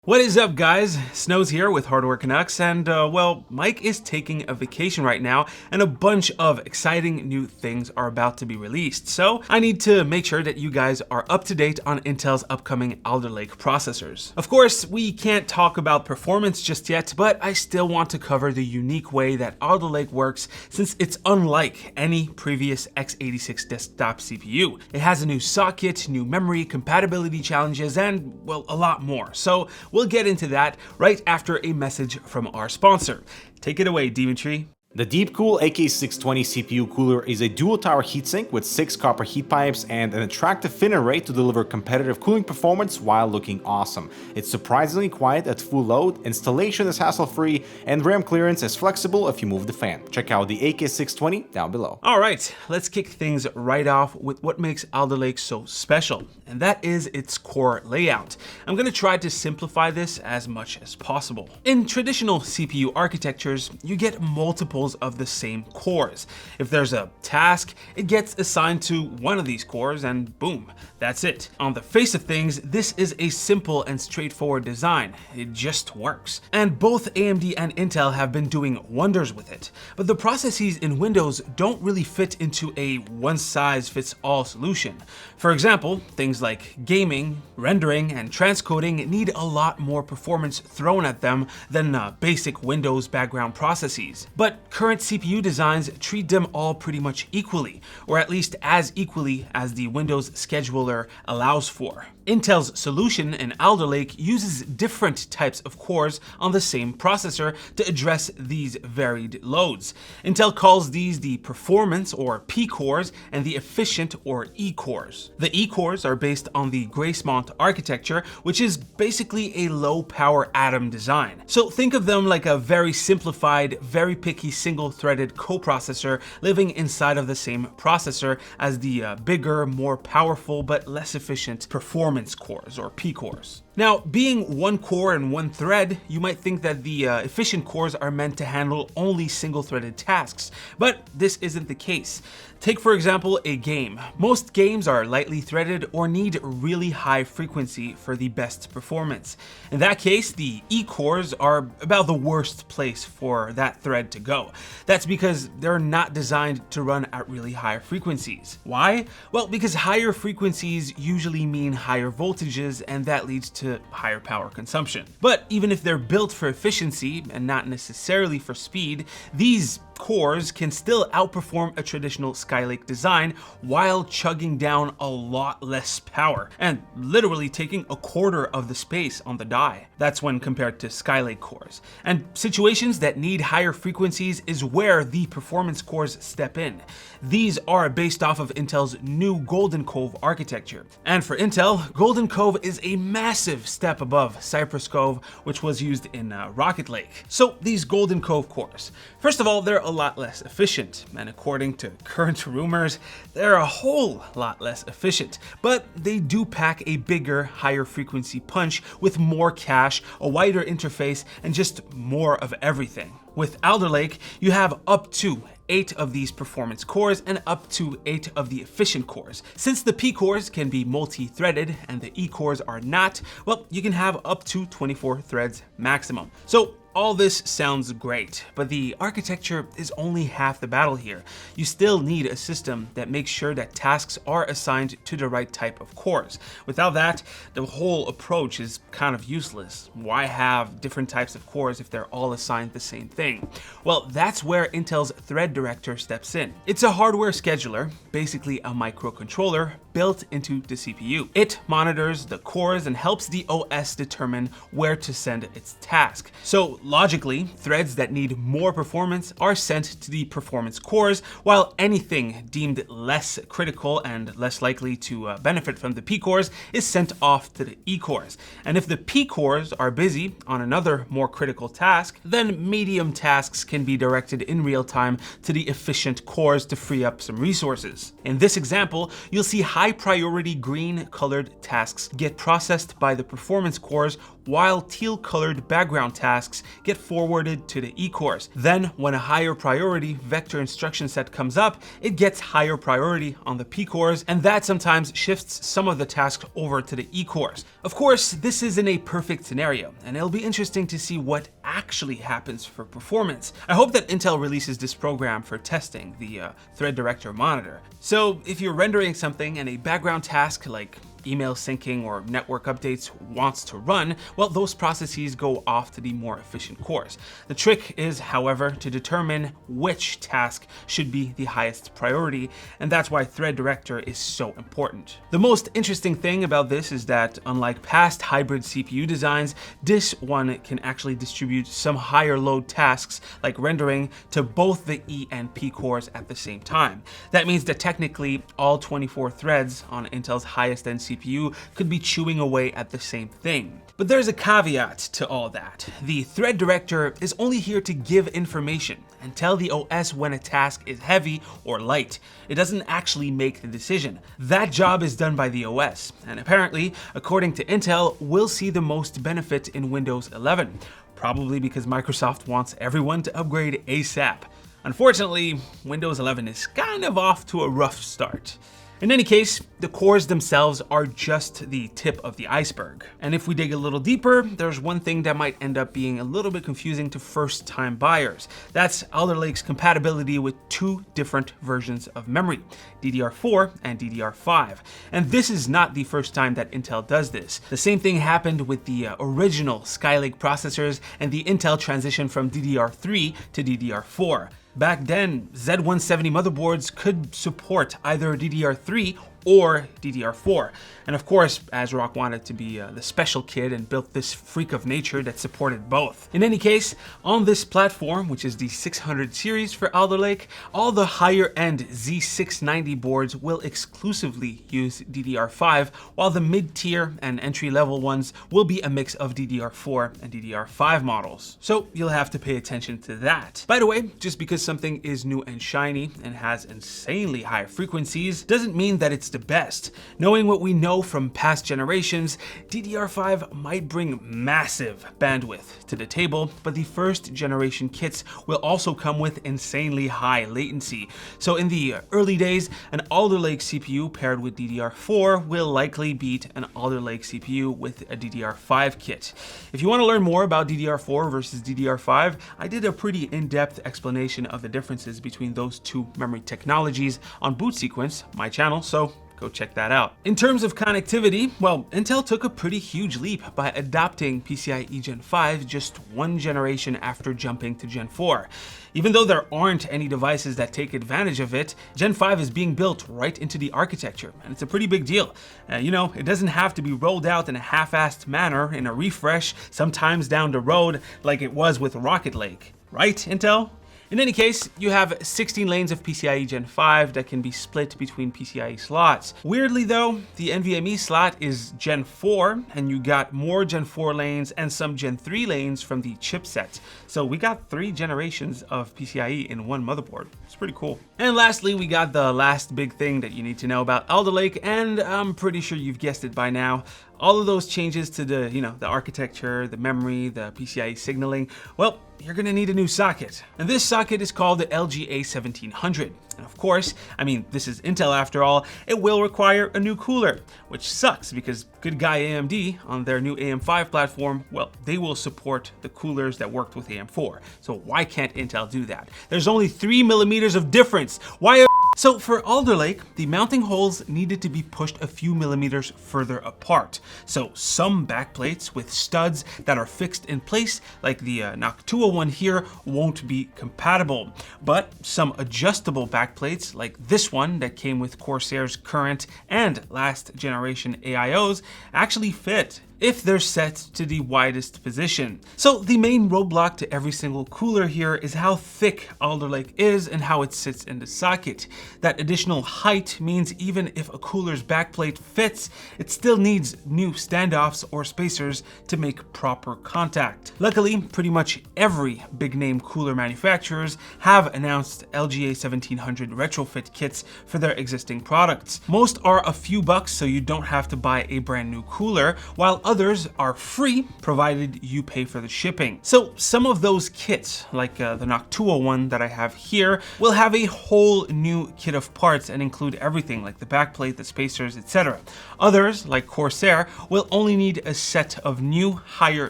What is up, guys? Snow's here with Hardware Canucks, and well, Mike is taking a vacation right now, and a bunch of exciting new things are about to be released. So I need to make sure that you guys are up to date on Intel's upcoming Alder Lake processors. Of course, we can't talk about performance just yet, but I still want to cover the unique way that Alder Lake works, since it's unlike any previous x86 desktop CPU. It has a new socket, new memory, compatibility challenges, and well, a lot more. So we'll get into that right after a message from our sponsor. Take it away, Dimitri. The DeepCool AK620 CPU cooler is a dual-tower heatsink with 6 copper heat pipes and an attractive fin array to deliver competitive cooling performance while looking awesome. It's surprisingly quiet at full load, installation is hassle-free, and RAM clearance is flexible if you move the fan. Check out the AK620 down below. Alright, let's kick things right off with what makes Alder Lake so special, and that is its core layout. I'm going to try to simplify this as much as possible. In traditional CPU architectures, you get multiple of the same cores. If there's a task, it gets assigned to one of these cores and boom, that's it. On the face of things, this is a simple and straightforward design. It just works. And both AMD and Intel have been doing wonders with it. But the processes in Windows don't really fit into a one-size-fits-all solution. For example, things like gaming, rendering, and transcoding need a lot more performance thrown at them than basic Windows background processes. But current CPU designs treat them all pretty much equally, or at least as equally as the Windows scheduler allows for. Intel's solution in Alder Lake uses different types of cores on the same processor to address these varied loads. Intel calls these the performance or P cores and the efficient or E cores. The E cores are based on the Gracemont architecture, which is basically a low power atom design. So think of them like a very simplified, very picky single-threaded coprocessor living inside of the same processor as the bigger, more powerful but less efficient performance cores or P cores. Now, being one core and one thread, you might think that the efficient cores are meant to handle only single-threaded tasks, but this isn't the case. Take, for example, a game. Most games are lightly threaded or need really high frequency for the best performance. In that case, the E cores are about the worst place for that thread to go. That's because they're not designed to run at really high frequencies. Why? Well, because higher frequencies usually mean higher voltages, and that leads to higher power consumption. But even if they're built for efficiency and not necessarily for speed, these cores can still outperform a traditional Skylake design while chugging down a lot less power and literally taking a quarter of the space on the die. That's when compared to Skylake cores. And situations that need higher frequencies is where the performance cores step in. These are based off of Intel's new Golden Cove architecture. And for Intel, Golden Cove is a massive step above Cypress Cove, which was used in Rocket Lake. So these Golden Cove cores, first of all, they're a lot less efficient, and according to current rumors, they're a whole lot less efficient, but they do pack a bigger, higher frequency punch with more cache, a wider interface, and just more of everything. With Alder Lake, you have up to 8 of these performance cores and up to 8 of the efficient cores. Since the P cores can be multi-threaded and the E cores are not, well, you can have up to 24 threads maximum. So all this sounds great, but the architecture is only half the battle here. You still need a system that makes sure that tasks are assigned to the right type of cores. Without that, the whole approach is kind of useless. Why have different types of cores if they're all assigned the same thing? Well, that's where Intel's Thread Director steps in. It's a hardware scheduler, basically a microcontroller, built into the CPU. It monitors the cores and helps the OS determine where to send its task. So logically, threads that need more performance are sent to the performance cores, while anything deemed less critical and less likely to benefit from the P cores is sent off to the E cores. And if the P cores are busy on another more critical task, then medium tasks can be directed in real time to the efficient cores to free up some resources. In this example, you'll see high high priority green colored tasks get processed by the performance cores, while teal colored background tasks get forwarded to the E-cores. Then when a higher priority vector instruction set comes up, it gets higher priority on the P-cores, and that sometimes shifts some of the tasks over to the E-cores. Of course, this isn't a perfect scenario, and it'll be interesting to see what actually happens for performance. I hope that Intel releases this program for testing, the Thread Director monitor. So if you're rendering something and a background task like email syncing or network updates wants to run, well, those processes go off to the more efficient cores. The trick is, however, to determine which task should be the highest priority, and that's why Thread Director is so important. The most interesting thing about this is that, unlike past hybrid CPU designs, this one can actually distribute some higher load tasks like rendering to both the E and P cores at the same time. That means that technically all 24 threads on Intel's highest end CPU could be chewing away at the same thing. But there's a caveat to all that. The Thread Director is only here to give information and tell the OS when a task is heavy or light. It doesn't actually make the decision. That job is done by the OS, and apparently, according to Intel, we'll see the most benefit in Windows 11, probably because Microsoft wants everyone to upgrade ASAP. Unfortunately, Windows 11 is kind of off to a rough start. In any case, the cores themselves are just the tip of the iceberg. And if we dig a little deeper, there's one thing that might end up being a little bit confusing to first-time buyers. That's Alder Lake's compatibility with two different versions of memory, DDR4 and DDR5. And this is not the first time that Intel does this. The same thing happened with the original Skylake processors and the Intel transition from DDR3 to DDR4. Back then, Z170 motherboards could support either DDR3 or DDR4. And of course, ASRock wanted to be the special kid and built this freak of nature that supported both. In any case, on this platform, which is the 600 series for Alder Lake, all the higher end Z690 boards will exclusively use DDR5, while the mid-tier and entry-level ones will be a mix of DDR4 and DDR5 models. So you'll have to pay attention to that. By the way, just because something is new and shiny and has insanely high frequencies doesn't mean that it's the best. Knowing what we know from past generations, DDR5 might bring massive bandwidth to the table, but the first generation kits will also come with insanely high latency. So in the early days, an Alder Lake CPU paired with DDR4 will likely beat an Alder Lake CPU with a DDR5 kit. If you want to learn more about DDR4 versus DDR5, I did a pretty in-depth explanation of the differences between those two memory technologies on Boot Sequence, my channel, so go check that out. In terms of connectivity, well, Intel took a pretty huge leap by adopting PCIe Gen 5 just one generation after jumping to Gen 4. Even though there aren't any devices that take advantage of it, Gen 5 is being built right into the architecture, and it's a pretty big deal. You know, it doesn't have to be rolled out in a half-assed manner in a refresh sometimes down the road like it was with Rocket Lake. Right, Intel? In any case, you have 16 lanes of PCIe Gen 5 that can be split between PCIe slots. Weirdly though, the NVMe slot is Gen 4, and you got more Gen 4 lanes and some Gen 3 lanes from the chipset. So we got 3 generations of PCIe in one motherboard. It's pretty cool. And lastly, we got the last big thing that you need to know about Alder Lake, and I'm pretty sure you've guessed it by now. All of those changes to the, the architecture, the memory, the PCIe signaling, well, you're gonna need a new socket. And this socket is called the LGA1700. And of course, I mean, this is Intel after all, it will require a new cooler, which sucks because good guy AMD on their new AM5 platform, well, they will support the coolers that worked with AM4. So why can't Intel do that? There's only 3 millimeters of difference. Why? So for Alder Lake, the mounting holes needed to be pushed a few millimeters further apart. So some backplates with studs that are fixed in place, like the Noctua one here, won't be compatible. But some adjustable backplates, like this one that came with Corsair's current and last generation AIOs, actually fit. if they're set to the widest position. So the main roadblock to every single cooler here is how thick Alder Lake is and how it sits in the socket. That additional height means even if a cooler's backplate fits, it still needs new standoffs or spacers to make proper contact. Luckily, pretty much every big name cooler manufacturers have announced LGA 1700 retrofit kits for their existing products. Most are a few bucks, so you don't have to buy a brand new cooler, while others are free provided you pay for the shipping. So some of those kits, like the Noctua one that I have here, will have a whole new kit of parts and include everything like the backplate, the spacers, etc. Others, like Corsair, will only need a set of new higher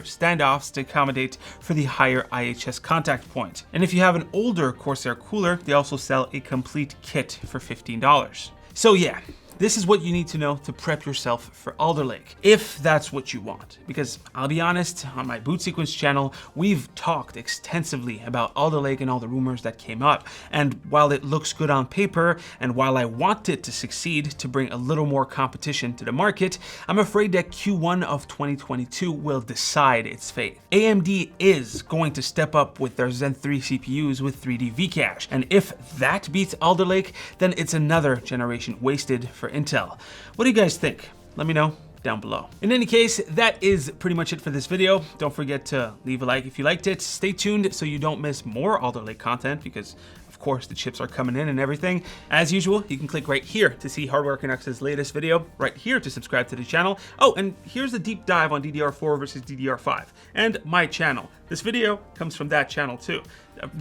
standoffs to accommodate for the higher IHS contact point. And if you have an older Corsair cooler, they also sell a complete kit for $15. So yeah, this is what you need to know to prep yourself for Alder Lake, if that's what you want. Because I'll be honest, on my Boot Sequence channel, we've talked extensively about Alder Lake and all the rumors that came up. And while it looks good on paper, and while I want it to succeed to bring a little more competition to the market, I'm afraid that Q1 of 2022 will decide its fate. AMD is going to step up with their Zen 3 CPUs with 3D V-Cache. And if that beats Alder Lake, then it's another generation wasted for Intel. What do you guys think? Let me know down below. In any case, that is pretty much it for this video. Don't forget to leave a like if you liked it. Stay tuned so you don't miss more Alder Lake content, because of course the chips are coming in and everything. As usual, you can click right here to see Hardware Canucks' latest video, right here to subscribe to the channel. Oh, and here's a deep dive on DDR4 versus DDR5 and my channel. This video comes from that channel too.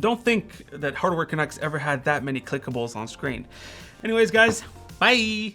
Don't think that Hardware Canucks ever had that many clickables on screen. Anyways, guys, bye.